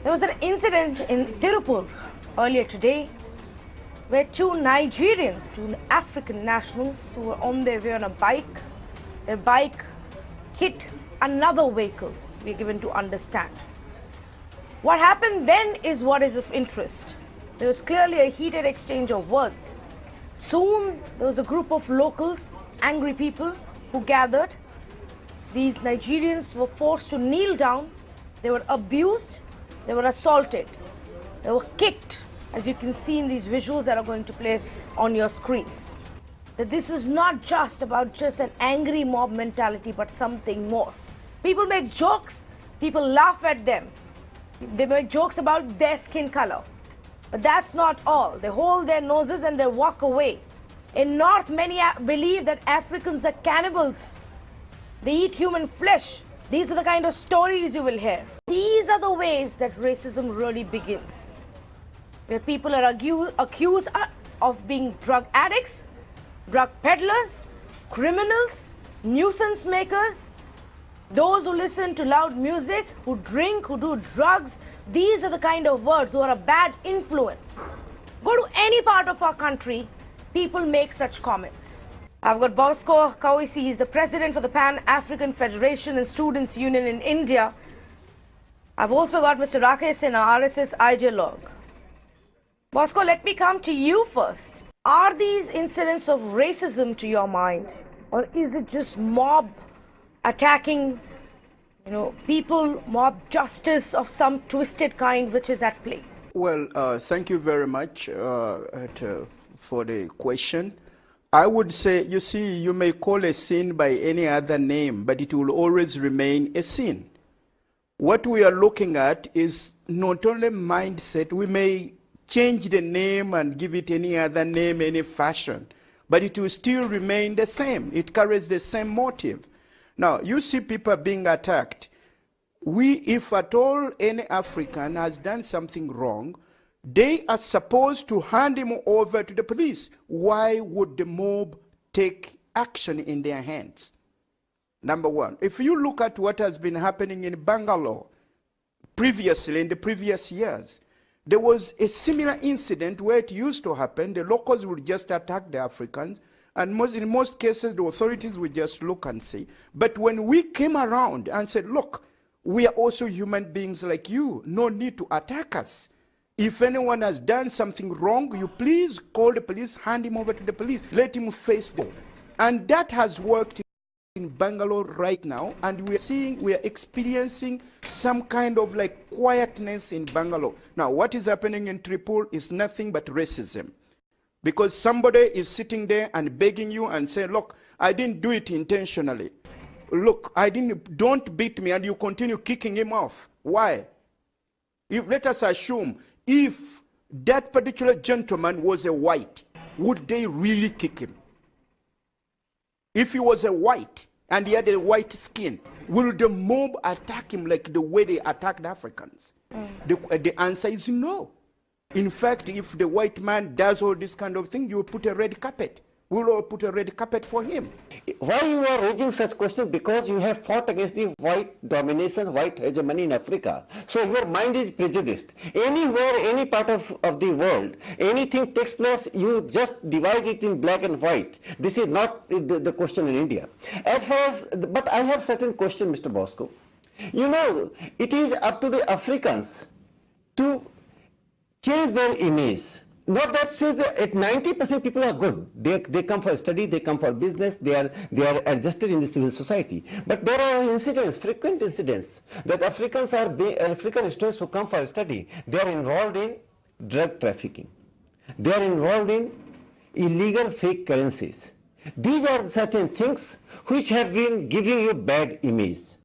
There was an incident in Tirupur earlier today where two Nigerians, two African nationals who were on their way on a bike, their bike hit another vehicle, we are given to understand. What happened then is what is of interest. There was clearly a heated exchange of words. Soon there was a group of locals, angry people who gathered. These Nigerians were forced to kneel down, they were abused, they were assaulted, they were kicked, as you can see in these visuals that are going to play on your screens. That this is not just about just an angry mob mentality, but something more. People make jokes, people laugh at them. They make jokes about their skin color. But that's not all. They hold their noses and they walk away. In North, many believe that Africans are cannibals. They eat human flesh. These are the kind of stories you will hear. These are the ways that racism really begins. Where people are accused of being drug addicts, drug peddlers, criminals, nuisance makers, those who listen to loud music, who drink, who do drugs. These are the kind of words who are a bad influence. Go to any part of our country, people make such comments. I've got Bosco Kawisi, he's the president for the Pan-African Federation and Students Union in India. I've also got Mr. Rakesh Sinha, RSS ideologue. Bosco, let me come to you first. Are these incidents of racism to your mind, or is it just mob attacking, people, mob justice of some twisted kind which is at play? Well, thank you very much for the question. I would say, you see, you may call a sin by any other name, but it will always remain a sin. What we are looking at is not only mindset. We may change the name and give it any other name, any fashion, but it will still remain the same. It carries the same motive. Now, you see people being attacked. If at all any African has done something wrong, they are supposed to hand him over to the police. Why would the mob take action in their hands? Number one, if you look at what has been happening in Bangalore previously, in the previous years, there was a similar incident where it used to happen. The locals would just attack the Africans, and in most cases the authorities would just look and see. But when we came around and said, look, we are also human beings like you, no need to attack us. If anyone has done something wrong, you please call the police, hand him over to the police, let him face them. And that has worked in Bangalore right now, and we are experiencing some kind of like quietness in Bangalore. Now, what is happening in Tripur is nothing but racism. Because somebody is sitting there and begging you and saying, look, I didn't do it intentionally. Look, don't beat me, and you continue kicking him off. Why? Let us assume, if that particular gentleman was a white, would they really kick him? If he was a white and he had a white skin, will the mob attack him like the way they attacked Africans? The answer is no. In fact, if the white man does all this kind of thing, you will put a red carpet. We'll all put a red carpet for him. Why you are raising such questions? Because you have fought against the white domination, white hegemony in Africa. So your mind is prejudiced. Anywhere, any part of the world, anything takes place, you just divide it in black and white. This is not the question in India. But I have certain question, Mr. Bosco. It is up to the Africans to change their image. Not that says that 90% people are good. They come for study, they come for business, they are adjusted in the civil society. But there are incidents, frequent incidents, that African students who come for study, they are involved in drug trafficking. They are involved in illegal fake currencies. These are certain things which have been giving you bad image.